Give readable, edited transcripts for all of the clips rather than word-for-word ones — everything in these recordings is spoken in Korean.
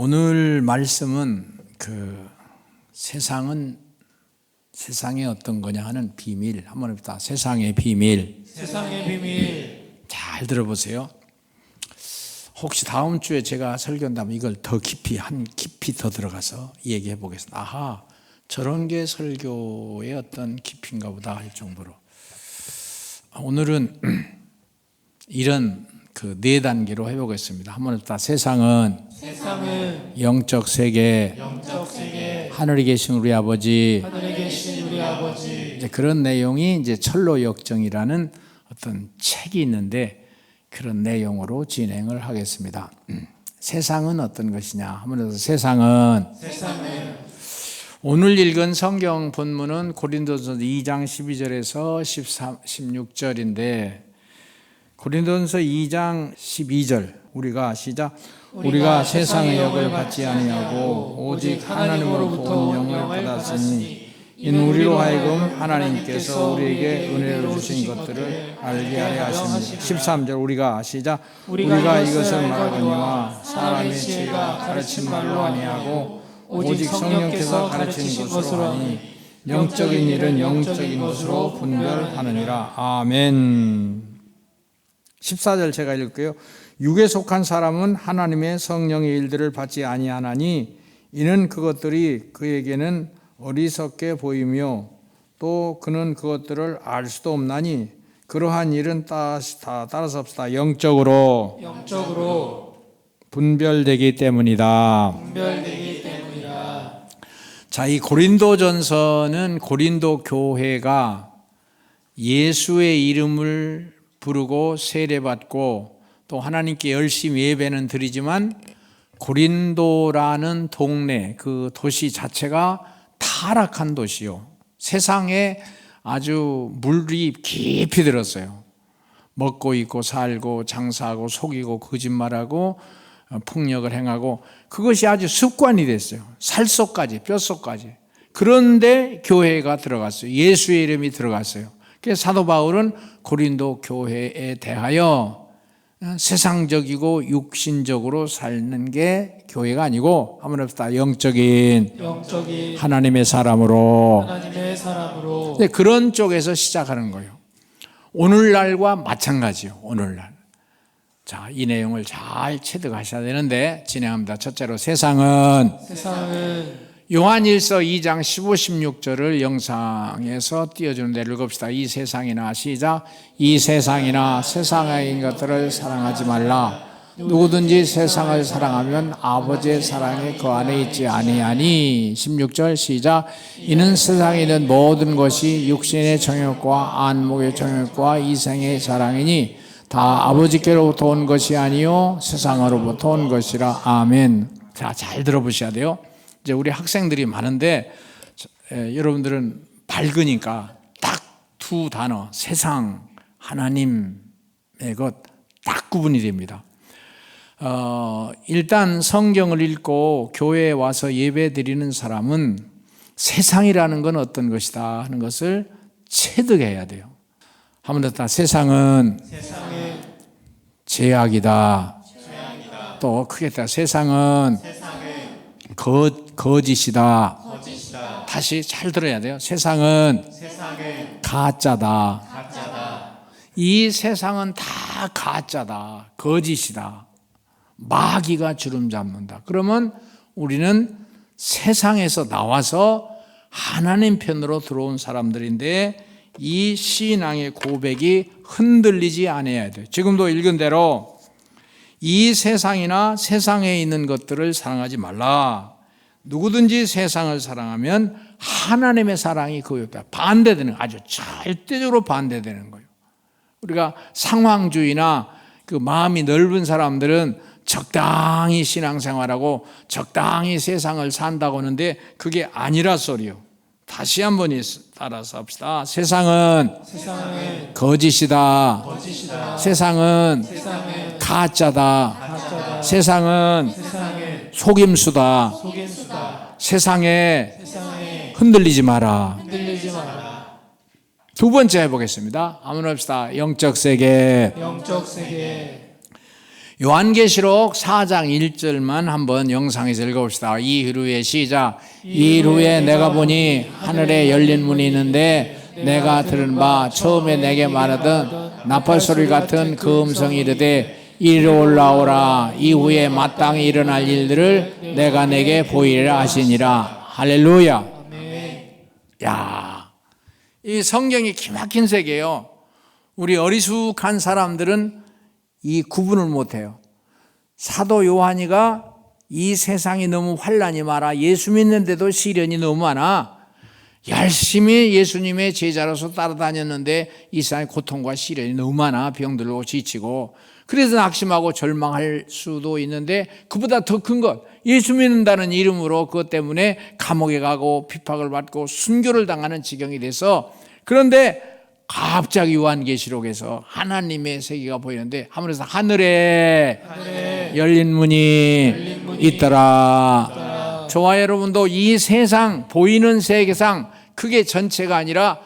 오늘 말씀은 세상에 어떤 거냐 하는 비밀, 한번 해봅시다. 세상의 비밀. 세상의 비밀. 잘 들어보세요. 혹시 다음 주에 제가 설교한다면 이걸 더 깊이 더 들어가서 얘기해 보겠습니다. 아하, 저런 게 설교의 어떤 깊이인가 보다 할 정도로. 오늘은 이런 네 단계로 해보겠습니다. 한번 해봅시다. 세상은 영적 세계, 하늘에 계신 우리 아버지, 이제 그런 내용이 이제 철로 역정이라는 어떤 책이 있는데 그런 내용으로 진행을 하겠습니다. 세상은 어떤 것이냐? 한번 해서 세상은 오늘 읽은 성경 본문은 고린도전서 2장 12절에서 16절인데 고린도전서 2장 12절 우리가 시작. 우리가 세상의 역을 받지 아니하고 오직 하나님으로부터 영을 받았으니 이는 우리로 하여금 하나님께서 우리에게 은혜를 주신 것들을 알게 하려 하십니다. 13절 우리가 시작. 우리가 이것을 말하거니와 사람의 지혜가 가르친 말로 아니하고 오직 성령께서 가르친 것으로 하니 영적인 일은 영적인 것으로 분별하느니라. 아멘. 14절 제가 읽을게요. 육에 속한 사람은 하나님의 성령의 일들을 받지 아니하나니 이는 그것들이 그에게는 어리석게 보이며 또 그는 그것들을 알 수도 없나니 그러한 일은 따라서 영적으로 분별되기 때문이다. 자, 이 고린도전서는 고린도 교회가 예수의 이름을 부르고 세례받고 또 하나님께 열심히 예배는 드리지만 고린도라는 동네, 그 도시 자체가 타락한 도시요. 세상에 아주 물이 깊이 들었어요. 먹고 입고 살고 장사하고 속이고 거짓말하고 폭력을 행하고 그것이 아주 습관이 됐어요. 살속까지 뼛속까지. 그런데 교회가 들어갔어요. 예수의 이름이 들어갔어요. 그래서 사도 바울은 고린도 교회에 대하여 세상적이고 육신적으로 사는 게 교회가 아니고 한번 해봅시다. 영적인 하나님의 사람으로. 네, 그런 쪽에서 시작하는 거예요. 오늘날과 마찬가지요. 오늘날. 자, 이 내용을 잘 체득하셔야 되는데 진행합니다. 첫째로 세상은 요한일서 2장 15, 16절을 영상에서 띄워주는 데를 읽읍시다. 이 세상이나 시작. 이 세상이나 세상에 있는 것들을 사랑하지 말라. 누구든지 세상을 사랑하면 아버지의 사랑이 그 안에 있지 아니하니. 16절 시작. 이는 세상에 있는 모든 것이 육신의 정욕과 안목의 정욕과 이생의 사랑이니 다 아버지께로부터 온 것이 아니요 세상으로부터 온 것이라. 아멘. 자, 잘 들어보셔야 돼요. 이제 우리 학생들이 많은데 여러분들은 밝으니까 딱 두 단어 세상, 하나님의 것 딱 구분이 됩니다. 일단 성경을 읽고 교회에 와서 예배 드리는 사람은 세상이라는 건 어떤 것이다 하는 것을 체득해야 돼요. 한번 더. 세상은 죄악이다. 또 크게 했다. 세상은 거짓이다. 다시 잘 들어야 돼요. 세상은 가짜다. 이 세상은 다 가짜다. 거짓이다. 마귀가 주름 잡는다. 그러면 우리는 세상에서 나와서 하나님 편으로 들어온 사람들인데 이 신앙의 고백이 흔들리지 않아야 돼요. 지금도 읽은 대로 이 세상이나 세상에 있는 것들을 사랑하지 말라. 누구든지 세상을 사랑하면 하나님의 사랑이 그 옆에 반대되는, 아주 절대적으로 반대되는 거예요. 우리가 상황주의나 그 마음이 넓은 사람들은 적당히 신앙생활하고 적당히 세상을 산다고 하는데 그게 아니라 소리요. 다시 한번 따라서 합시다. 세상은 거짓이다. 세상은 가짜다. 세상은 속임수다. 세상에 흔들리지 마라. 두 번째 해보겠습니다. 한번 합시다. 영적 세계. 요한계시록 4장 1절만 한번 영상에서 읽어봅시다. 이후에 시작. 이후에 내가 보니 하늘에 열린 문이 있는데 내가 들은 바 처음에 내게 말하던 나팔소리 같은 그 음성이 이르되 이리 올라오라. 이후에 마땅히 일어날 일들을 내가 내게 보이리라 하시니라. 할렐루야. 야, 이 성경이 기막힌 세계예요. 우리 어리숙한 사람들은 이 구분을 못해요. 사도 요한이가 이 세상이 너무 환난이 많아, 예수 믿는데도 시련이 너무 많아, 열심히 예수님의 제자로서 따라다녔는데 이 세상의 고통과 시련이 너무 많아, 병들고 지치고, 그래서 낙심하고 절망할 수도 있는데 그보다 더 큰 것, 예수 믿는다는 이름으로 그것 때문에 감옥에 가고 핍박을 받고 순교를 당하는 지경이 돼서, 그런데 갑자기 요한계시록에서 하나님의 세계가 보이는데 하늘에서 하늘에 열린 문이 있더라. 저와 여러분도 이 세상 보이는 세계상, 그게 전체가 아니라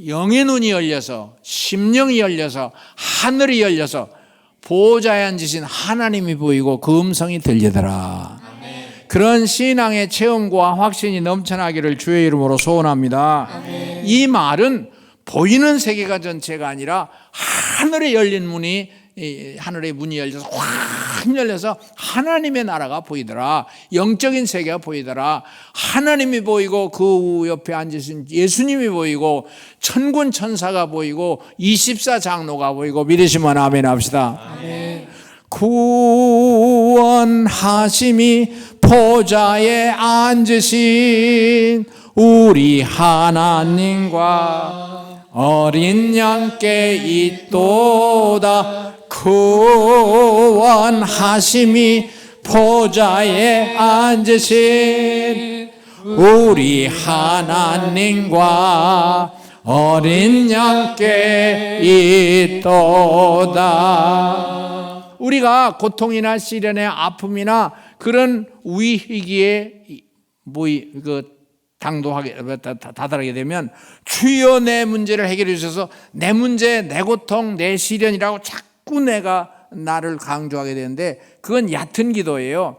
영의 눈이 열려서, 심령이 열려서, 하늘이 열려서 보좌에 앉으신 하나님이 보이고 그 음성이 들리더라. 그런 신앙의 체험과 확신이 넘쳐나기를 주의 이름으로 소원합니다. 이 말은 보이는 세계가 전체가 아니라 하늘에 열린 문이, 하늘의 문이 열려서 확 열려서 하나님의 나라가 보이더라. 영적인 세계가 보이더라. 하나님이 보이고 그 옆에 앉으신 예수님이 보이고 천군 천사가 보이고 24장로가 보이고, 믿으시면 아멘 합시다. 아멘. 구원하심이 보좌에 앉으신 우리 하나님과 어린 양께 있도다. 구원하심이 보좌에 앉으신 우리 하나님과 어린 양께 있도다. 우리가 고통이나 시련에 아픔이나 그런 위기에 다다르게 되면 주여 내 문제를 해결해 주셔서, 내 문제, 내 고통, 내 시련이라고 자꾸 나를 강조하게 되는데, 그건 얕은 기도예요.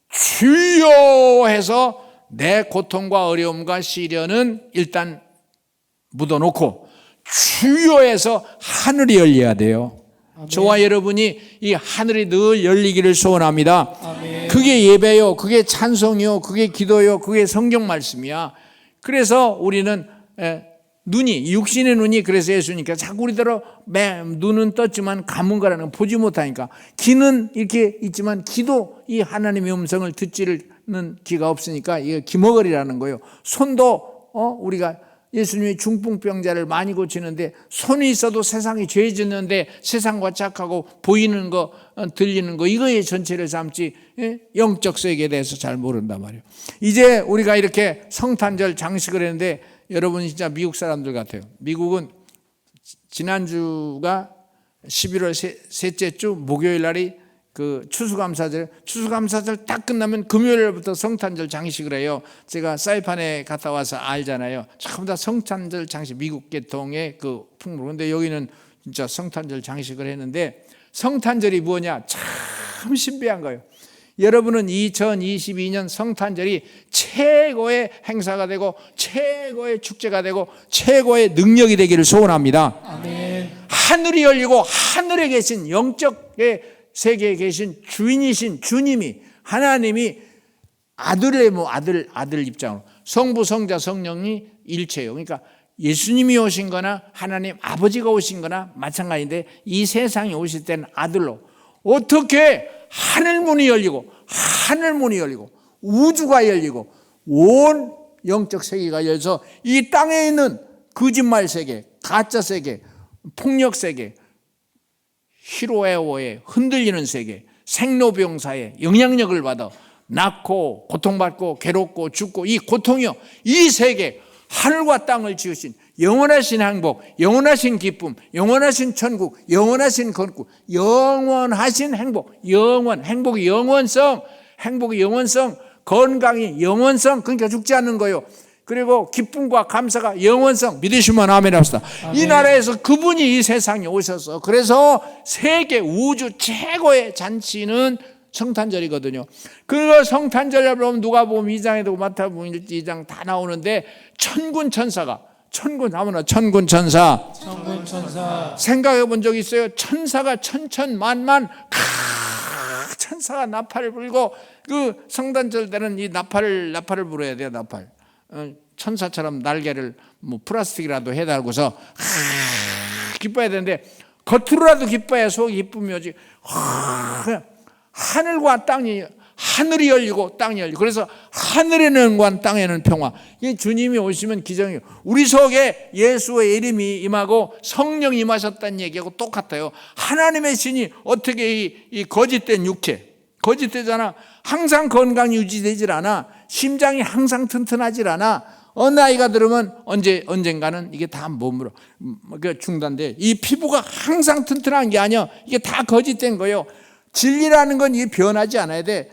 주여 해서 내 고통과 어려움과 시련은 일단 묻어놓고 주여 해서 하늘이 열려야 돼요. 아멘. 저와 여러분이 이 하늘이 늘 열리기를 소원합니다. 아멘. 그게 예배요, 그게 찬송이요, 그게 기도요, 그게 성경 말씀이야. 그래서 우리는 육신의 눈이, 그래서 예수니까 자꾸 우리대로 눈은 떴지만 감은가라는 보지 못하니까, 귀는 이렇게 있지만 귀도 이 하나님의 음성을 듣지는 귀가 없으니까 이게 귀머거리라는 거예요. 손도 우리가 예수님이 중풍병자를 많이 고치는데, 손이 있어도 세상이 죄 짓는데 세상과 착하고 보이는 거, 들리는 거, 이거에 전체를 삼지 영적 세계에 대해서 잘 모른단 말이에요. 이제 우리가 이렇게 성탄절 장식을 했는데, 여러분 진짜 미국 사람들 같아요. 미국은 지난주가 11월 셋째 주 목요일 날이 그 추수감사절 딱 끝나면 금요일부터 성탄절 장식을 해요. 제가 사이판에 갔다 와서 알잖아요. 전부 다 성탄절 장식, 미국 계통의 그 풍물. 근데 여기는 진짜 성탄절 장식을 했는데, 성탄절이 뭐냐? 참 신비한 거예요. 여러분은 2022년 성탄절이 최고의 행사가 되고 최고의 축제가 되고 최고의 능력이 되기를 소원합니다. 아멘. 하늘이 열리고 하늘에 계신 영적의 세계에 계신 주인이신 주님이, 하나님이 아들 입장으로 성부 성자 성령이 일체예요. 그러니까 예수님이 오신 거나 하나님 아버지가 오신 거나 마찬가지인데, 이 세상에 오실 때는 아들로, 어떻게 하늘문이 열리고 우주가 열리고 온 영적 세계가 열려서 이 땅에 있는 거짓말 세계, 가짜 세계, 폭력 세계, 희로애호에 흔들리는 세계, 생로병사에 영향력을 받아 낳고 고통받고 괴롭고 죽고, 이 고통이요, 이 세계, 하늘과 땅을 지으신 영원하신 행복, 영원하신 기쁨, 영원하신 천국, 영원하신 건국, 영원하신 행복, 행복의 영원성, 건강이 영원성, 그러니까 죽지 않는 거예요. 그리고 기쁨과 감사가 영원성. 믿으시면 아멘 합시다. 이 나라에서 그분이 이 세상에 오셔서, 그래서 세계 우주 최고의 잔치는 성탄절이거든요. 그 성탄절을 보면 누가복음 2장에도 마태복음 2장 다 나오는데 천군 천사가, 아무나 천군 천사 생각해 본 적 있어요? 천사가 천천만만 천사가 나팔을 불고, 그 성탄절 때는 이 나팔을 불어야 돼요. 나팔. 천사처럼 날개를 뭐 플라스틱이라도 해달고서 기뻐야 되는데, 겉으로라도 기뻐야 속이 기쁨이 오지. 하늘과 땅이, 하늘이 열리고 땅이 열리고, 그래서 하늘에는 관 땅에는 평화. 이 주님이 오시면 기적이에요. 우리 속에 예수의 이름이 임하고 성령이 임하셨다는 얘기하고 똑같아요. 하나님의 신이 어떻게 이 거짓된 육체, 거짓되잖아. 항상 건강 유지되질 않아. 심장이 항상 튼튼하질 않아. 어느 나이가 들으면 언젠가는 이게 다 몸으로 중단돼. 이 피부가 항상 튼튼한 게 아니야. 이게 다 거짓된 거예요. 진리라는 건 이게 변하지 않아야 돼.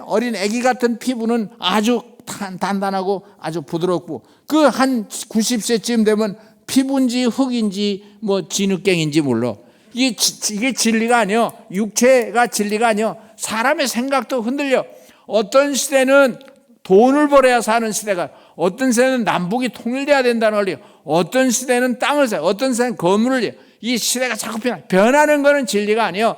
어린 아기 같은 피부는 아주 단단하고 아주 부드럽고, 그 한 90세쯤 되면 피부인지 흙인지 뭐 진흙갱인지 몰라. 이게 진리가 아니요. 육체가 진리가 아니요. 사람의 생각도 흔들려. 어떤 시대는 돈을 벌어야 사는 시대가, 어떤 시대는 남북이 통일돼야 된다는 원리, 어떤 시대는 땅을 사요, 어떤 시대는 건물을 사요. 이 시대가 자꾸 변하는 거는 진리가 아니에요.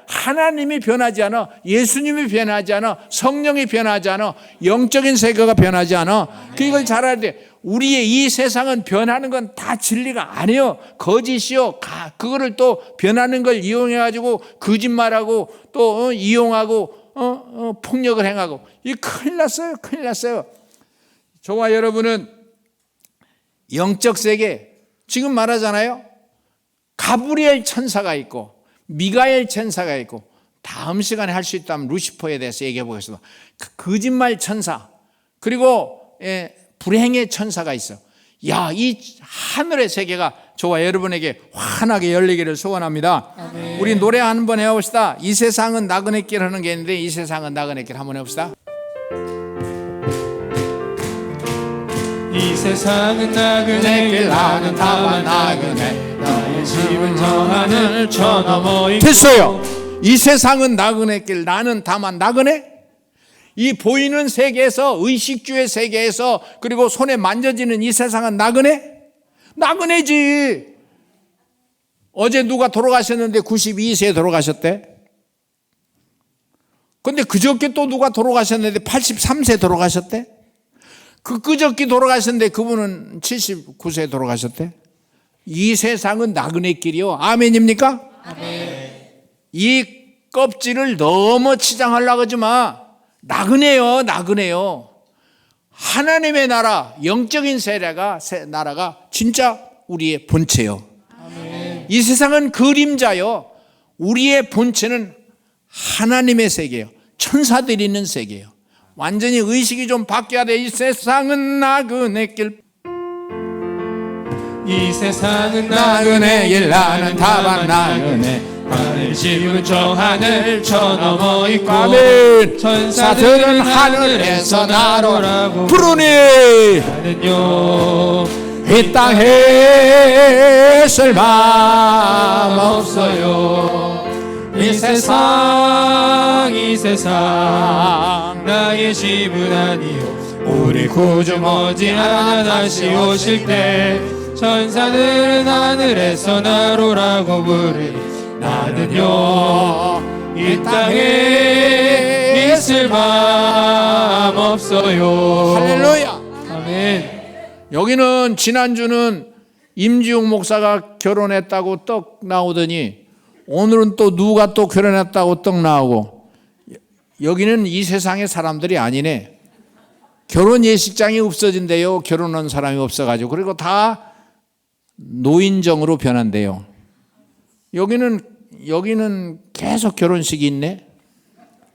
하나님이 변하지 않아. 예수님이 변하지 않아. 성령이 변하지 않아. 영적인 세계가 변하지 않아. 그걸 잘 알아야 돼. 우리의 이 세상은 변하는 건 다 진리가 아니에요. 거짓이요. 그거를 또 변하는 걸 이용해가지고 거짓말하고 또 이용하고 폭력을 행하고, 이 큰일 났어요. 큰일 났어요. 저와 여러분은 영적 세계, 지금 말하잖아요. 가브리엘 천사가 있고 미가엘 천사가 있고, 다음 시간에 할 수 있다면 루시퍼에 대해서 얘기해 보겠습니다. 거짓말 천사, 그리고 불행의 천사가 있어. 이 하늘의 세계가 저와 여러분에게 환하게 열리기를 소원합니다. 아멘. 우리 노래 한번 해봅시다. 이 세상은 나그네 길 하는 게 있는데, 이 세상은 나그네 길 한번 해봅시다. 이 세상은 나그네 길, 나는 다만 나그네, 나의 집은 저 하늘 저 너머 있고. 됐어요. 이 세상은 나그네 길, 나는 다만 나그네. 이 보이는 세계에서, 의식주의 세계에서, 그리고 손에 만져지는 이 세상은 나그네? 나그네지. 어제 누가 돌아가셨는데 92세에 돌아가셨대. 근데 그저께 또 누가 돌아가셨는데 83세에 돌아가셨대. 그저께 돌아가셨는데 그분은 79세에 돌아가셨대. 이 세상은 나그네 길이요. 아멘입니까? 아멘. 이 껍질을 너무 치장하려고 하지 마. 나그네요. 나그네요. 하나님의 나라, 영적인 나라가 진짜 우리의 본체요. 아멘. 이 세상은 그림자요. 우리의 본체는 하나님의 세계예요. 천사들이 있는 세계예요. 완전히 의식이 좀 바뀌어야 돼. 이 세상은 나그네 길, 이 세상은 나그네 길, 나는 다만 나그네, 나의 집은 저 하늘 저 너머 있고. 아멘. 천사들은 하늘에서 나로라고 부르니 나는요 이 땅에 쓸 마음 없어요. 이 세상 나의 집은 아니요, 우리 구주 머지않아 다시 오실 때 천사들은 하늘에서 나로라고 부르니 나는요 이 땅에 있을 마음 없어요. 할렐루야. 아멘. 여기는 지난주는 임지웅 목사가 결혼했다고 떡 나오더니 오늘은 또 누가 또 결혼했다고 떡 나오고, 여기는 이 세상의 사람들이 아니네. 결혼 예식장이 없어진대요. 결혼한 사람이 없어가지고. 그리고 다 노인정으로 변한대요. 여기는 계속 결혼식이 있네.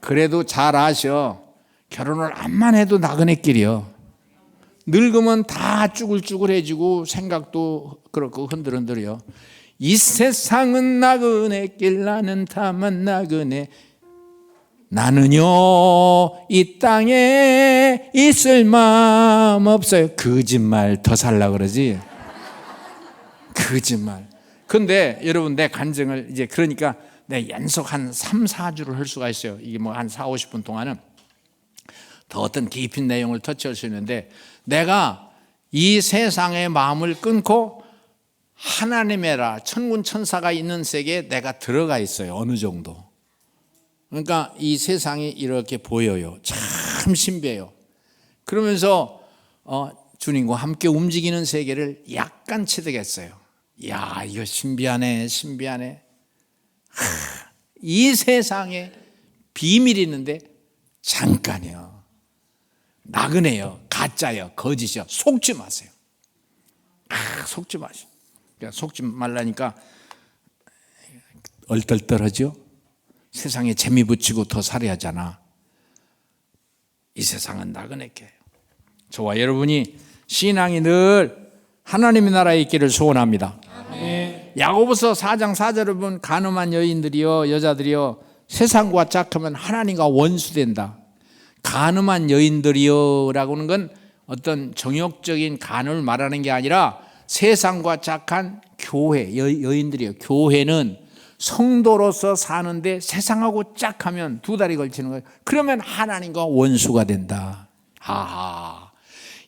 그래도 잘 아셔. 결혼을 암만 해도 나그네 길이요. 늙으면 다 쭈글쭈글해지고 생각도 그렇고 흔들흔들해요. 이 세상은 나그네 길, 나는 다만 나그네. 나는요 이 땅에 있을 마음 없어요. 거짓말 더 살라 그러지. 거짓말. 근데 여러분 내 간증을 이제 그러니까 내 연속 한 3, 4주를 할 수가 있어요. 이게 뭐 한 4, 50분 동안은 더 어떤 깊은 내용을 터치할 수 있는데, 내가 이 세상의 마음을 끊고 하나님의라 천군 천사가 있는 세계에 내가 들어가 있어요. 어느 정도. 그러니까 이 세상이 이렇게 보여요. 참 신비해요. 그러면서 주님과 함께 움직이는 세계를 약간 체득했어요. 야, 이거 신비하네, 신비하네. 이 세상에 비밀이 있는데 잠깐이요. 나그네요, 가짜요, 거짓이요. 속지 마세요. 속지 마세요. 속지 말라니까 얼떨떨하죠. 세상에 재미 붙이고 더 살아야잖아. 이 세상은 나그네게. 저와 여러분이 신앙이 늘 하나님의 나라에 있기를 소원합니다. 아멘. 야고보서 4장 4절을 보면 간음한 여인들이요 여자들이요 세상과 짝하면 하나님과 원수된다. 간음한 여인들이요 라고는 건 어떤 정욕적인 간음을 말하는 게 아니라 세상과 짝한 교회, 여인들이요. 교회는 성도로서 사는데 세상하고 짝하면 두 달이 걸치는 거예요. 그러면 하나님과 원수가 된다. 아하.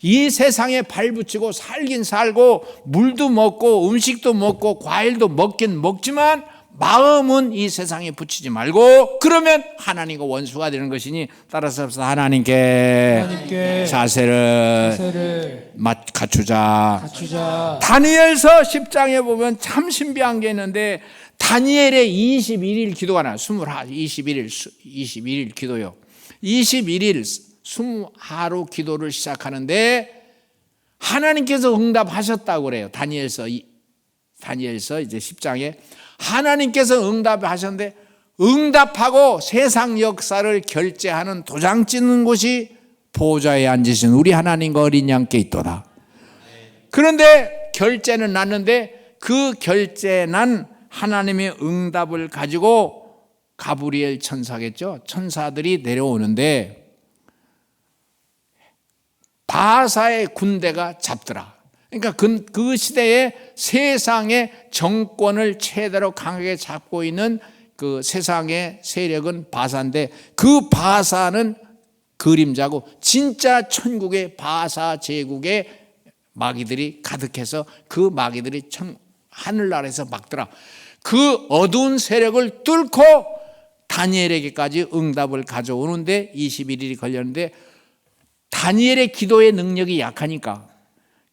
이 세상에 발붙이고 살긴 살고 물도 먹고 음식도 먹고 과일도 먹긴 먹지만 마음은 이 세상에 붙이지 말고, 그러면 하나님과 원수가 되는 것이니 따라서 하나님께 자세를 갖추자. 다니엘서 10장에 보면 참 신비한 게 있는데, 다니엘의 21일 기도가 나요. 21일 기도요. 21일 20하루 기도를 시작하는데 하나님께서 응답하셨다고 그래요. 다니엘서 이제 10장에 하나님께서 응답하셨는데, 응답하고 세상 역사를 결제하는 도장 찍는 곳이 보좌에 앉으신 우리 하나님과 어린 양께 있도다. 그런데 결제는 났는데 그 결제난 하나님의 응답을 가지고 가브리엘 천사겠죠. 천사들이 내려오는데 바사의 군대가 잡더라. 그러니까 그 시대에 세상의 정권을 최대로 강하게 잡고 있는 그 세상의 세력은 바사인데, 그 바사는 그림자고 진짜 천국의 바사 제국의 마귀들이 가득해서 그 마귀들이 하늘나라에서 막더라. 그 어두운 세력을 뚫고 다니엘에게까지 응답을 가져오는데 21일이 걸렸는데, 다니엘의 기도의 능력이 약하니까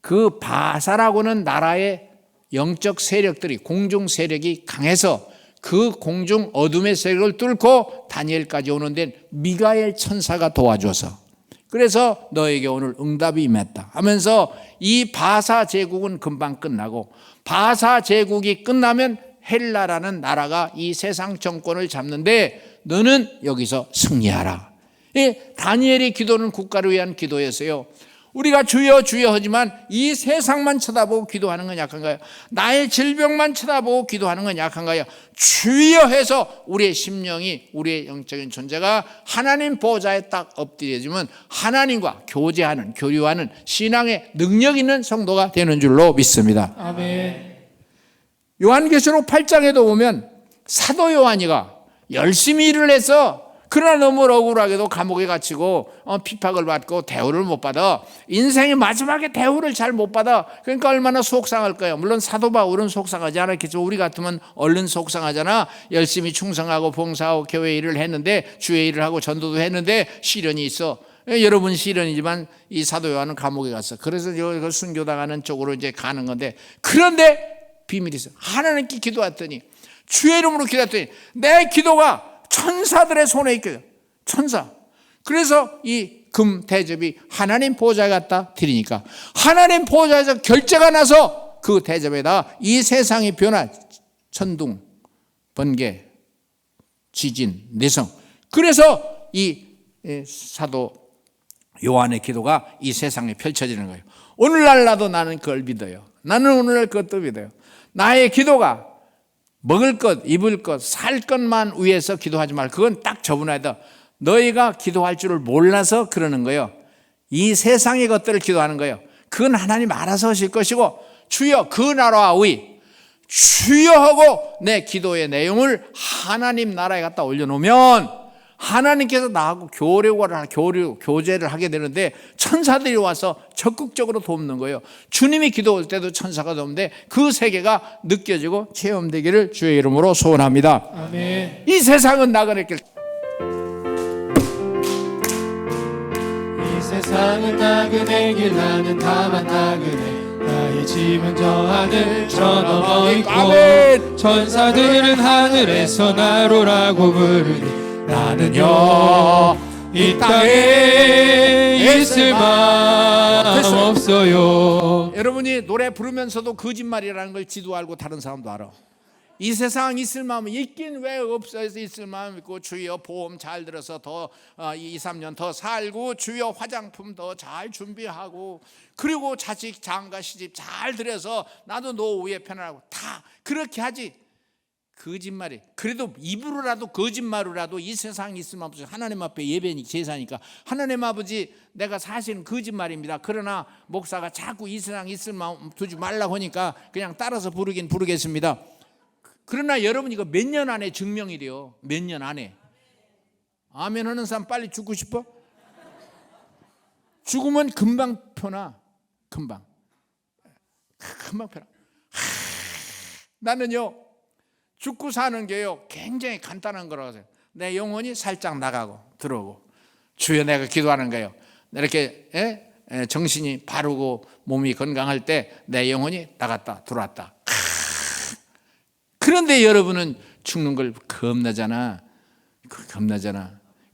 그 바사라고는 나라의 영적 세력들이, 공중 세력이 강해서 그 공중 어둠의 세력을 뚫고 다니엘까지 오는데 미가엘 천사가 도와줘서, 그래서 너에게 오늘 응답이 임했다 하면서 이 바사 제국은 금방 끝나고, 바사 제국이 끝나면 헬라라는 나라가 이 세상 정권을 잡는데 너는 여기서 승리하라. 이 다니엘의 기도는 국가를 위한 기도였어요. 우리가 주여 주여 하지만 이 세상만 쳐다보고 기도하는 건 약한가요? 나의 질병만 쳐다보고 기도하는 건 약한가요? 주여 해서 우리의 심령이, 우리의 영적인 존재가 하나님 보좌에 딱 엎드려지면 하나님과 교제하는, 교류하는 신앙의 능력 있는 성도가 되는 줄로 믿습니다. 아멘. 요한계시록 8장에도 보면 사도 요한이가 열심히 일을 해서, 그러나 너무 억울하게도 감옥에 갇히고 핍박을 받고 대우를 못 받아. 인생의 마지막에 대우를 잘 못 받아. 그러니까 얼마나 속상할 거예요. 물론 사도 바울은 속상하지 않았겠죠. 우리 같으면 얼른 속상하잖아. 열심히 충성하고 봉사하고 교회 일을 했는데, 주의 일을 하고 전도도 했는데 시련이 있어. 여러분 시련이지만 이 사도 요한은 감옥에 갔어. 그래서 순교당하는 쪽으로 이제 가는 건데, 그런데 비밀이 있어. 하나님께 기도했더니, 주의 이름으로 기도했더니 내 기도가 천사들의 손에 있거든. 천사. 그래서 이 금 대접이 하나님 보좌에 갖다 드리니까 하나님 보좌에서 결제가 나서 그 대접에다 이 세상의 변화, 천둥, 번개, 지진, 내성. 그래서 이 사도 요한의 기도가 이 세상에 펼쳐지는 거예요. 오늘날 나도 나는 그걸 믿어요. 나는 오늘날 그것도 믿어요. 나의 기도가 먹을 것, 입을 것, 살 것만 위해서 기도하지 말고 그건 딱 접어놔야 돼. 너희가 기도할 줄을 몰라서 그러는 거예요. 이 세상의 것들을 기도하는 거예요. 그건 하나님 알아서 하실 것이고, 주여 그 나라와 의, 주여 하고 내 기도의 내용을 하나님 나라에 갖다 올려놓으면 하나님께서 나하고 교제를 하게 되는데, 천사들이 와서 적극적으로 돕는 거예요. 주님이 기도할 때도 천사가 돕는데 그 세계가 느껴지고 체험되기를 주의 이름으로 소원합니다. 아멘. 이 세상은 나그네 길, 이 세상은 나그네 길, 나는 다만 나그네. 나의 집은 저 하늘 저 넘어 있고, 아멘. 천사들은 하늘에서 나로라고 부르니 나는요 이 땅에 있을 맘 없어요. 여러분이 노래 부르면서도 거짓말이라는 걸 지도 알고 다른 사람도 알아. 이 세상 있을 마음은 있긴 왜 없어요. 있을 마음 있고, 주여 보험 잘 들어서 더 2, 3년 더 살고, 주여 화장품 더 잘 준비하고, 그리고 자식 장가 시집 잘 들여서 나도 노후에 편안하고, 다 그렇게 하지. 거짓말이. 그래도 입으로라도 거짓말로라도 이 세상 있으면 없어요. 하나님 앞에 예배니 제사니까, 하나님 아버지 내가 사실은 거짓말입니다. 그러나 목사가 자꾸 이 세상 있을 마음 두지 말라고 하니까 그냥 따라서 부르긴 부르겠습니다. 그러나 여러분, 이거 몇 년 안에 증명이 돼요. 몇 년 안에. 아멘 하는 사람 빨리 죽고 싶어? 죽으면 금방 편하. 금방 편하. 나는요 죽고 사는 게요 굉장히 간단한 거라고 해요. 내 영혼이 살짝 나가고 들어오고, 주여 내가 기도하는 거예요. 이렇게 정신이 바르고 몸이 건강할 때 내 영혼이 나갔다 들어왔다. 그런데 여러분은 죽는 걸 겁나잖아.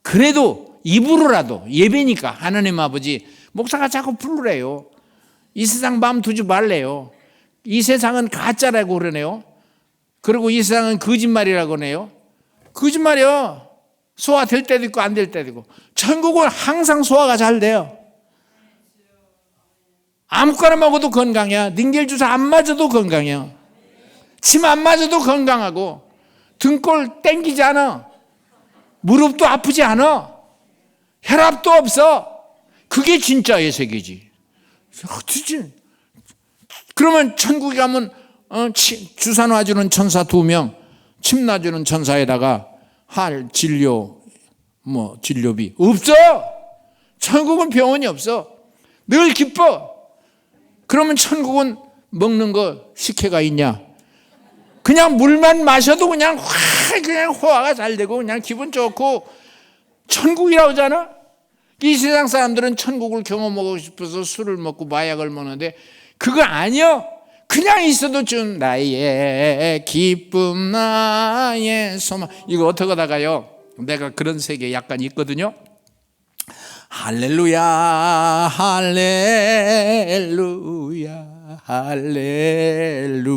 그래도 입으로라도 예배니까 하나님 아버지, 목사가 자꾸 부르래요. 이 세상 마음 두지 말래요. 이 세상은 가짜라고 그러네요. 그리고 이 세상은 거짓말이라고 하네요. 거짓말이요. 소화될 때도 있고 안 될 때도 있고. 천국은 항상 소화가 잘 돼요. 아무거나 먹어도 건강해요. 링겔 주사 안 맞아도 건강해요. 침 안 맞아도 건강하고, 등골 땡기지 않아, 무릎도 아프지 않아, 혈압도 없어. 그게 진짜의 세계지. 그러면 천국에 가면 주사 놔주는 천사 2명, 침 놔주는 천사에다가 할 진료, 진료비 없어. 천국은 병원이 없어. 늘 기뻐. 그러면 천국은 먹는 거 식혜가 있냐? 그냥 물만 마셔도 그냥 호화가 잘 되고 그냥 기분 좋고, 천국이라고 하잖아. 이 세상 사람들은 천국을 경험하고 싶어서 술을 먹고 마약을 먹는데 그거 아니요. 그냥 있어도 좀 나의 기쁨 나의 소망, 이거 어떻게 하다가요 내가 그런 세계에 약간 있거든요. 할렐루야 할렐루야 할렐루야.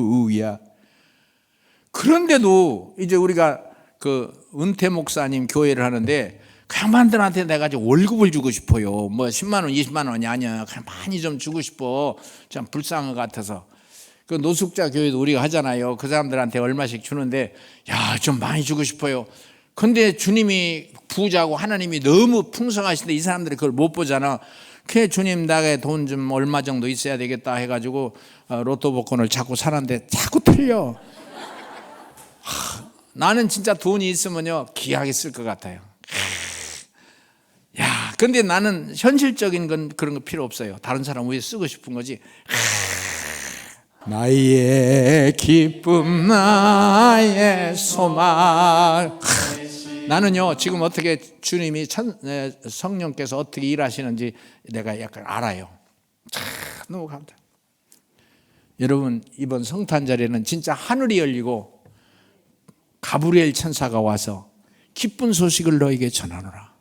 그런데도 이제 우리가 그 은퇴 목사님 교회를 하는데, 그 양반들한테 내가 이제 월급을 주고 싶어요. 10만 원 20만 원이 아니야. 그냥 많이 좀 주고 싶어. 참 불쌍한 것 같아서. 그 노숙자 교회도 우리가 하잖아요. 그 사람들한테 얼마씩 주는데, 야, 좀 많이 주고 싶어요. 근데 주님이 부자고 하나님이 너무 풍성하신데 이 사람들이 그걸 못 보잖아. 그래, 주님 나게 돈 좀 얼마 정도 있어야 되겠다 해가지고 로또 복권을 자꾸 사는데 자꾸 틀려. 나는 진짜 돈이 있으면요 귀하게 쓸 것 같아요. 야, 근데 나는 현실적인 건 그런 거 필요 없어요. 다른 사람 위해 쓰고 싶은 거지. 나의 기쁨 나의 소망. 나는요 지금 어떻게 주님이 성령께서 어떻게 일하시는지 내가 약간 알아요. 너무 감사. 여러분, 이번 성탄절에는 진짜 하늘이 열리고 가브리엘 천사가 와서 기쁜 소식을 너에게 전하노라.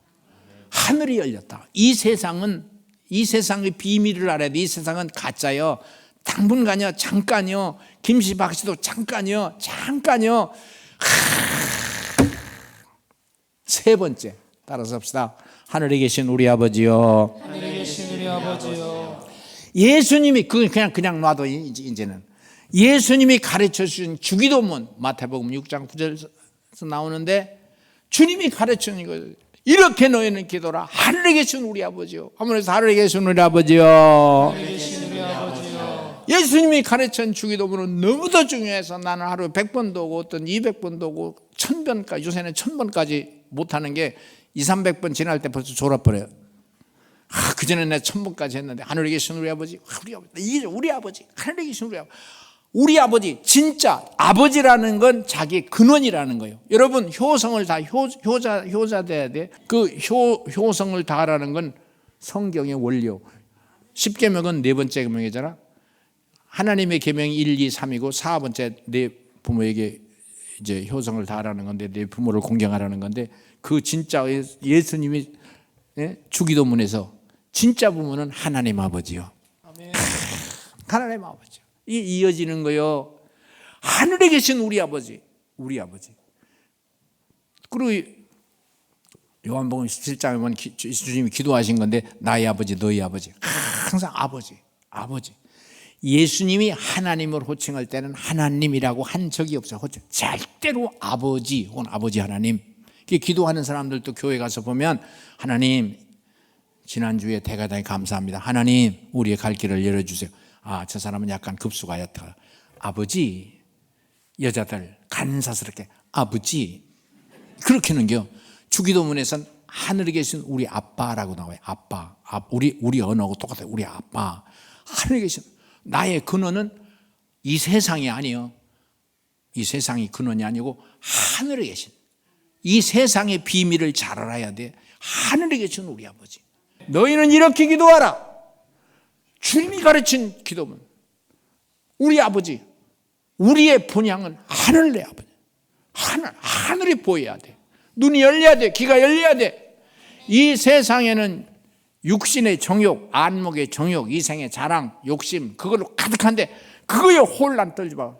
하늘이 열렸다. 이 세상의 비밀을 알아야 돼. 이 세상은 가짜요. 당분간이요, 잠깐이요. 김씨 박씨도 잠깐이요. 세 번째 따라서 합시다. 하늘에 계신 우리 아버지요. 하늘에 계신 우리 아버지요. 예수님이 그냥 놔둬. 이제는 예수님이 가르쳐 주신 주기도문, 마태복음 6장 9절에서 나오는데, 주님이 가르쳐 주는 거예요. 이렇게 너희는 기도라. 하늘에 계신 우리 아버지요. 아무래도 하늘에 계신 우리 아버지요. 예수님이 가르친 주기도문은 너무도 중요해서 나는 하루에 100번도 오고 어떤 200번도 오고 1000번까지, 요새는 1000번까지 못하는 게 200~300번 지날 때 벌써 졸아버려요. 그전에 내가 1000번까지 했는데 하늘에 계신 우리 아버지, 우리 아버지, 이게 우리 아버지, 하늘에 계신 우리 아버지. 우리 아버지, 진짜 아버지라는 건 자기 근원이라는 거예요. 여러분, 효성을 다 효자 돼야 돼. 그 효성을 다하라는 건 성경의 원리요. 10계명은 네 번째 계명이잖아. 하나님의 계명이 1, 2, 3이고 4번째 내 부모에게 이제 효성을 다하라는 건데, 내 부모를 공경하라는 건데, 그 진짜 예수님이 주기도문에서 진짜 부모는 하나님 아버지요. 하나님 아버지. 이 이어지는 거요. 하늘에 계신 우리 아버지, 우리 아버지. 그리고 요한복음 17장에 보면 주님이 기도하신 건데, 나의 아버지, 너희 아버지. 항상 아버지, 아버지. 예수님이 하나님을 호칭할 때는 하나님이라고 한 적이 없어요. 절대로 아버지 혹은 아버지 하나님. 기도하는 사람들도 교회 가서 보면, 하나님 지난주에 대단히 감사합니다. 하나님 우리의 갈 길을 열어주세요. 저 사람은 약간 급수가 얕아. 아버지. 여자들 간사스럽게 아버지. 그렇게 는겨. 주기도문에서는 하늘에 계신 우리 아빠라고 나와요. 아빠. 우리 언어하고 똑같아요. 우리 아빠. 하늘에 계신 나의 근원은 이 세상이 아니에요. 이 세상이 근원이 아니고 하늘에 계신, 이 세상의 비밀을 잘 알아야 돼. 하늘에 계신 우리 아버지. 너희는 이렇게 기도하라. 주님이 가르친 기도문. 우리 아버지. 우리의 본향은 하늘의 아버지. 하늘이 보여야 돼. 눈이 열려야 돼. 귀가 열려야 돼. 이 세상에는 육신의 정욕, 안목의 정욕, 이생의 자랑, 욕심, 그걸로 가득한데, 그거에 혼란 떨지 마.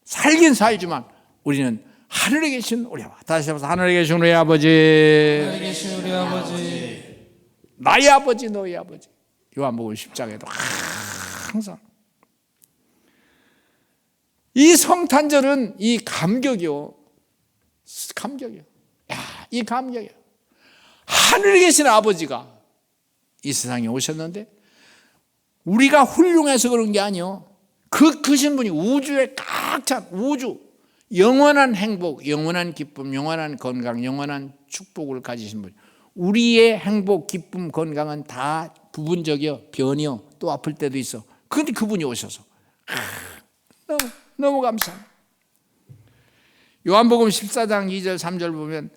살긴 살지만 우리는 하늘에 계신 우리 아버지. 다시 한번 하늘에 계신 우리 아버지. 하늘에 계신 우리 아버지. 나의 아버지, 너의 아버지. 요한복음 10장에도 항상 이 성탄절은 이 감격이요. 감격이요. 이 감격이요. 하늘에 계신 아버지가 이 세상에 오셨는데, 우리가 훌륭해서 그런 게 아니요. 크신 분이 우주에 꽉 찬 우주, 영원한 행복, 영원한 기쁨, 영원한 건강, 영원한 축복을 가지신 분. 우리의 행복, 기쁨, 건강은 다 부분적이요. 변이요. 또 아플 때도 있어. 그런데 그분이 오셔서 너무 감사합니다. 요한복음 14장 2절 3절 보면,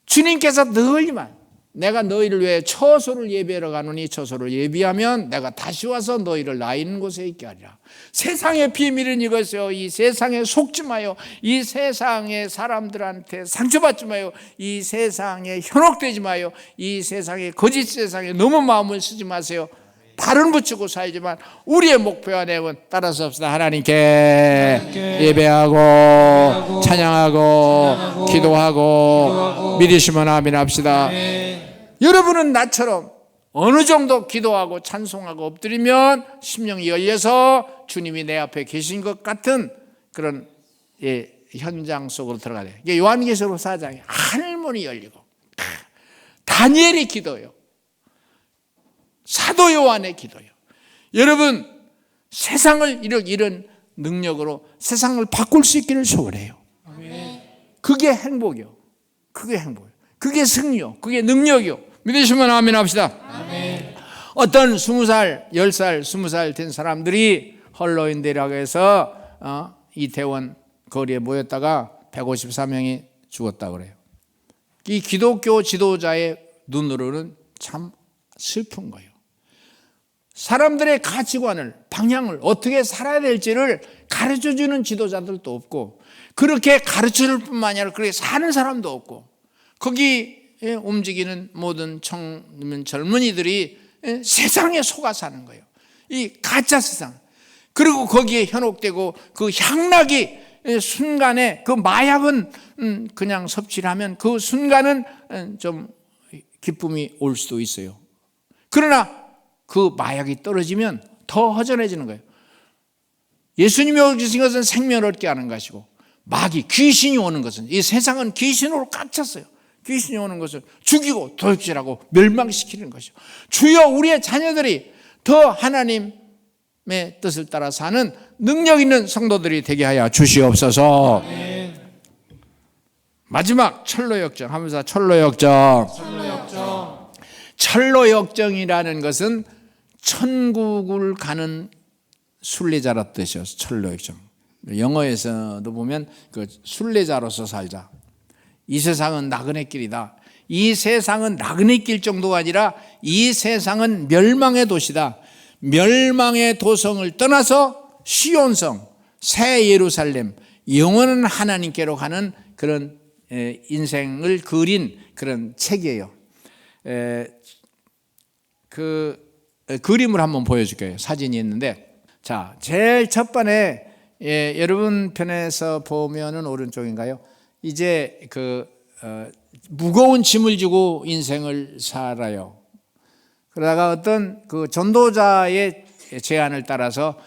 주님께서 늘리만 내가 너희를 위해 처소를 예비하러 가노니 처소를 예비하면 내가 다시 와서 너희를 나 있는 곳에 있게 하리라. 세상의 비밀은 이것이요. 이 세상에 속지 마요. 이 세상의 사람들한테 상처받지 마요. 이 세상에 현혹되지 마요. 이 세상에 거짓 세상에 너무 마음을 쓰지 마세요. 발은 붙이고 살지만 우리의 목표와 내용은 따라서 합시다. 하나님께 예배하고 찬양하고 기도하고 믿으시면 아멘 합시다. 여러분은 나처럼 어느 정도 기도하고 찬송하고 엎드리면 심령이 열려서 주님이 내 앞에 계신 것 같은 그런 현장 속으로 들어가야 돼요. 요한계시록 4장에 하늘문이 열리고 다니엘의 기도요. 사도 요한의 기도요. 여러분, 세상을 이런 능력으로 세상을 바꿀 수 있기를 소원해요. 그게 행복이요. 그게 행복이요. 그게 승리요. 그게 능력이요. 믿으시면 아멘 합시다. 아멘. 어떤 20살, 10살, 20살 된 사람들이 헐로윈 대학에서 이태원 거리에 모였다가 154명이 죽었다 그래요. 이 기독교 지도자의 눈으로는 참 슬픈 거예요. 사람들의 가치관을, 방향을 어떻게 살아야 될지를 가르쳐주는 지도자들도 없고, 그렇게 가르쳐줄 뿐만 아니라 그렇게 사는 사람도 없고, 거기에 움직이는 모든 젊은이들이 세상에 속아 사는 거예요. 이 가짜 세상. 그리고 거기에 현혹되고 그 향락이 순간에, 그 마약은 그냥 섭취를 하면 그 순간은 좀 기쁨이 올 수도 있어요. 그러나 그 마약이 떨어지면 더 허전해지는 거예요. 예수님이 오신 것은 생명을 얻게 하는 것이고, 마귀, 귀신이 오는 것은, 이 세상은 귀신으로 꽉 찼어요. 귀신이 오는 것을 죽이고 도둑질하고 멸망시키는 것이요. 주여 우리의 자녀들이 더 하나님의 뜻을 따라 사는 능력 있는 성도들이 되게 하여 주시옵소서. 마지막 철로역정 하면서 철로역정. 철로역정이라는 것은 천국을 가는 순례자라 뜻이요. 철로역정. 영어에서도 보면 그 순례자로서 살자. 이 세상은 나그네 길이다. 이 세상은 나그네 길 정도가 아니라 이 세상은 멸망의 도시다. 멸망의 도성을 떠나서 시온성, 새 예루살렘, 영원한 하나님께로 가는 그런 인생을 그린 그런 책이에요. 그 그림을 한번 보여줄게요. 사진이 있는데, 자, 제일 첫 번에 여러분 편에서 보면은 오른쪽인가요? 이제 무거운 짐을 지고 인생을 살아요. 그러다가 어떤 그 전도자의 제안을 따라서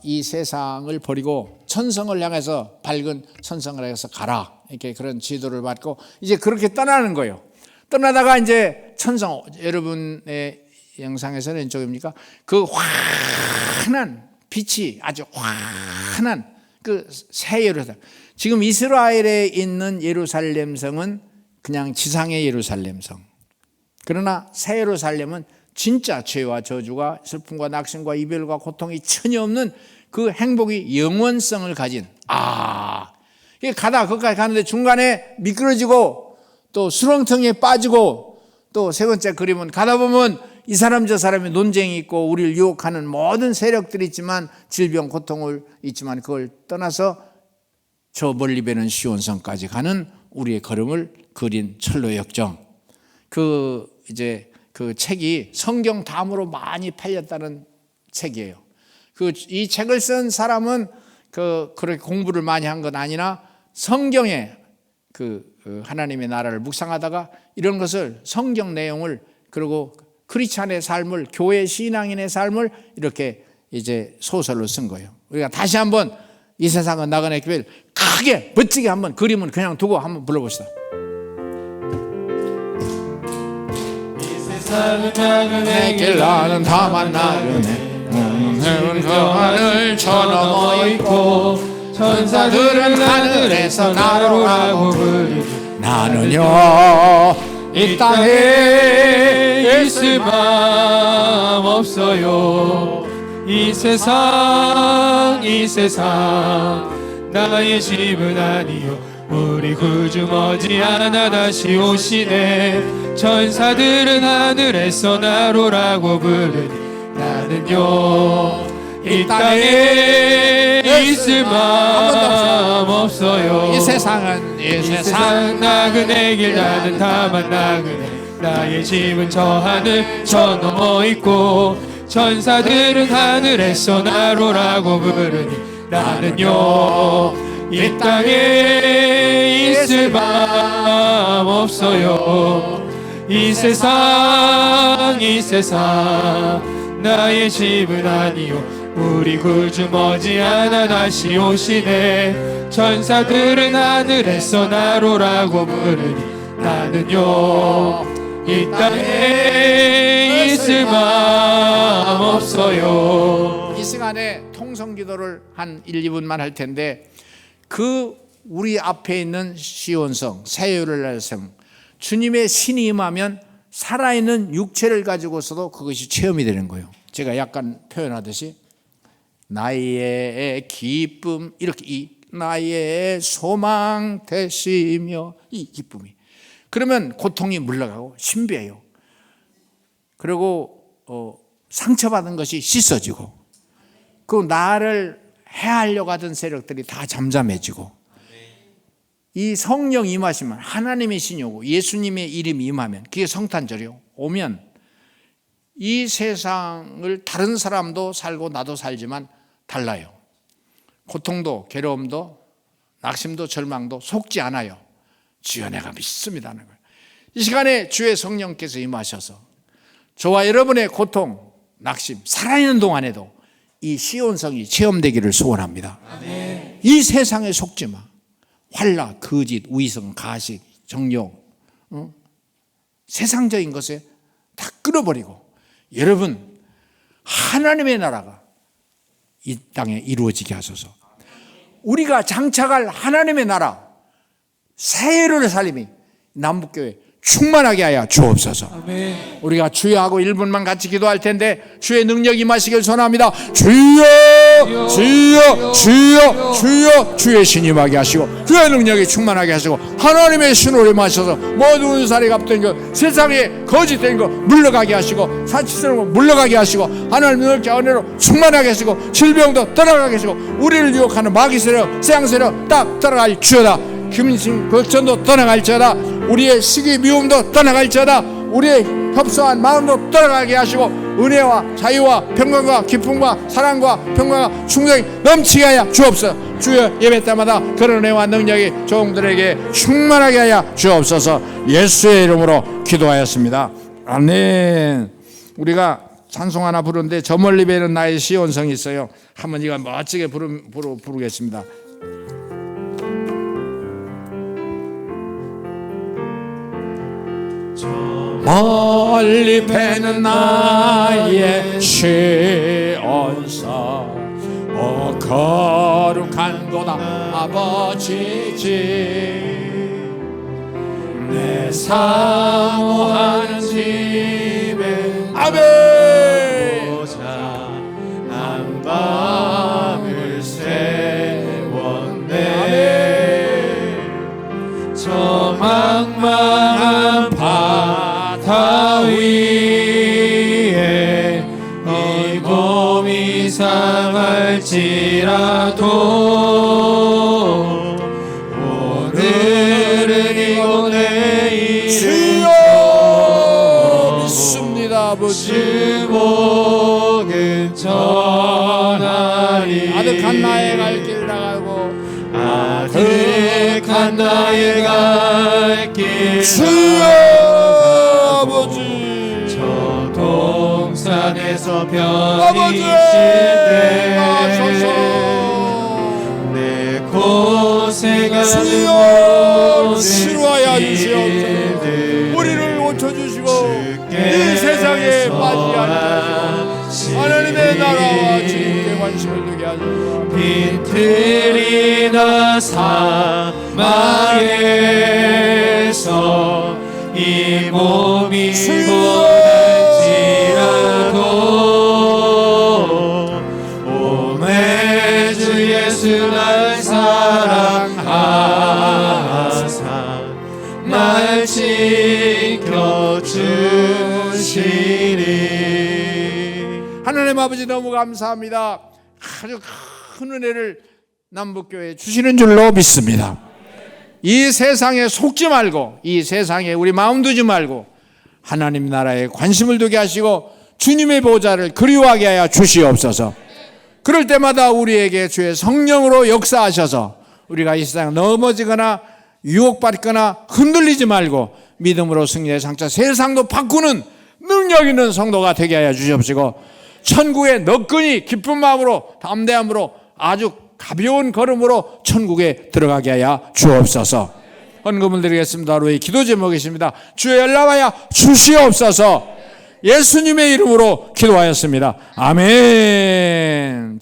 이 세상을 버리고 천성을 향해서 밝은 천성을 향해서 가라, 이렇게 그런 지도를 받고 이제 그렇게 떠나는 거예요. 떠나다가 이제 천성, 여러분의 영상에서는 왼쪽입니까? 그 환한 빛이 아주 환한 그 새 예루살렘. 지금 이스라엘에 있는 예루살렘 성은 그냥 지상의 예루살렘 성. 그러나 새 예루살렘은 진짜 죄와 저주가 슬픔과 낙심과 이별과 고통이 전혀 없는 그 행복이 영원성을 가진, 이게 가다 거기까지 가는데 중간에 미끄러지고 또 수렁텅이에 빠지고, 또 세 번째 그림은 가다 보면 이 사람 저 사람이 논쟁이 있고 우리를 유혹하는 모든 세력들이 있지만, 질병 고통을 있지만 그걸 떠나서 저 멀리 배는 시온성까지 가는 우리의 걸음을 그린 철로역정. 이제 그 책이 성경 다음으로 많이 팔렸다는 책이에요. 이 책을 쓴 사람은 그렇게 공부를 많이 한 건 아니나 성경에 하나님의 나라를 묵상하다가 이런 것을, 성경 내용을, 그리고 크리스찬의 삶을, 교회 신앙인의 삶을 이렇게 이제 소설로 쓴 거예요. 우리가 다시 한번 이 세상은 나그네 길 크게 멋지게 한번 그림은 그냥 두고 한번 불러봅시다. 세상은 나그네 길 나는 다만 나그네 해운 저 하늘 쳐넘어 있고 천사들은 하늘에서 나로라고 부르니 나는요 이 땅에 있을 맘 없어요. 이 세상 나의 집은 아니요 우리 구주 머지않아 다시 오시네. 천사들은 하늘에서 나로라고 부르니 나는요 이 땅에 있을 맘 없어요. 이 세상 나그네 길 나는 다만 나그네 나의 집은 저 하늘 저 넘어 있고 천사들은 하늘에서 나로라고 부르니 나는요 이 땅에 있을 맘 없어요. 이 세상 나의 집은 아니요 우리 구주 머지않아 다시 오시네. 천사들은 하늘에서 나로라고 부르니 나는요 이 땅에 있을 맘 없어요. 이 시간에 통성기도를 한 1, 2분만 할 텐데, 우리 앞에 있는 시온성, 새 예루살렘, 주님의 신이 임하면 살아있는 육체를 가지고서도 그것이 체험이 되는 거예요. 제가 약간 표현하듯이 나의 기쁨, 이렇게 나의 소망 되시며, 이 기쁨이, 그러면 고통이 물러가고 신비해요. 그리고 상처받은 것이 씻어지고, 그 나를 해하려고 하던 세력들이 다 잠잠해지고, 이 성령 임하시면, 하나님의 신이 오고 예수님의 이름이 임하면, 그게 성탄절이요. 오면 이 세상을 다른 사람도 살고 나도 살지만 달라요. 고통도 괴로움도 낙심도 절망도 속지 않아요. 주여 내가 믿습니다는 거예요. 이 시간에 주의 성령께서 임하셔서 저와 여러분의 고통, 낙심, 살아있는 동안에도 이 시온성이 체험되기를 소원합니다. 아멘. 이 세상에 속지 마. 환락, 거짓, 위선, 가식, 정욕, 세상적인 것에 다 끌어버리고 여러분 하나님의 나라가 이 땅에 이루어지게 하소서. 우리가 장착할 하나님의 나라 새해를 살림이 남북교회 충만하게 하여 주옵소서. 아멘. 우리가 주여하고 1분만 같이 기도할 텐데 주의 능력이 임하시길 소원합니다. 주여 주여 주여 주여 주의 신임 하게 하시고 주의 능력이 충만하게 하시고 하나님의 신으로 임하셔서 모든 은사리 갚던 것 세상에 거짓된 것 물러가게 하시고 사치스러운 것 물러가게 하시고 하나님의 능력과 은혜로 충만하게 하시고 질병도 떠나가게 하시고 우리를 유혹하는 마귀 세력 세상 세력 딱 떠나갈 주여다. 금신 걱정도 떠나갈지어다. 우리의 시기 미움도 떠나갈지어다. 우리의 협소한 마음도 떠나가게 하시고 은혜와 자유와 평강과 기쁨과 사랑과 평강과 충성이 넘치게 하여 주옵소서. 주여 예배 때마다 그런 은혜와 능력이 종들에게 충만하게 하여 주옵소서. 예수의 이름으로 기도하였습니다. 아멘. 우리가 찬송 하나 부르는데 저 멀리 배는 나의 시온성이 있어요. 한번 이거 멋지게 부르겠습니다. 멀리 배는 나의 시온성 거룩한 곳 아버지 집 내 사모하는 집에 아멘 보자 난 밤을 세웠네 저 망망한 바다 위에 이 몸이 상할지라도 오늘은 이곳 내일은 주여 믿습니다 아버지. 주복은 전하리 아득한 나의 갈 길 나가고 아득한 나의 갈 길 주여 아버지 저 동산에서 아버지 편히 쉴때 내 고생하는 주여 모든 치료하여 주시옵소서. 일들 우리를 고쳐주시고 주께 이 세상에 빠지지 않게 하시고 하나님의 나라와 주님께 관심을 두게 하소서. 빈틀이나 사망에서 이 몸이 고난지라도 오매 주 예수 날 사랑하사 날 지켜주시리. 하나님 아버지 너무 감사합니다. 아주 큰 은혜를 남북교회에 주시는 줄로 믿습니다. 이 세상에 속지 말고 이 세상에 우리 마음 두지 말고 하나님 나라에 관심을 두게 하시고 주님의 보좌를 그리워하게 하여 주시옵소서. 그럴 때마다 우리에게 주의 성령으로 역사하셔서 우리가 이 세상 넘어지거나 유혹받거나 흔들리지 말고 믿음으로 승리의 상처 세상도 바꾸는 능력 있는 성도가 되게 하여 주시옵시고 천국에 너끈히 기쁜 마음으로 담대함으로 아주 가벼운 걸음으로 천국에 들어가게 하여 주옵소서. 헌금을 드리겠습니다. 하루의 기도 제목이십니다. 주여 연락하여 주시옵소서. 예수님의 이름으로 기도하였습니다. 아멘.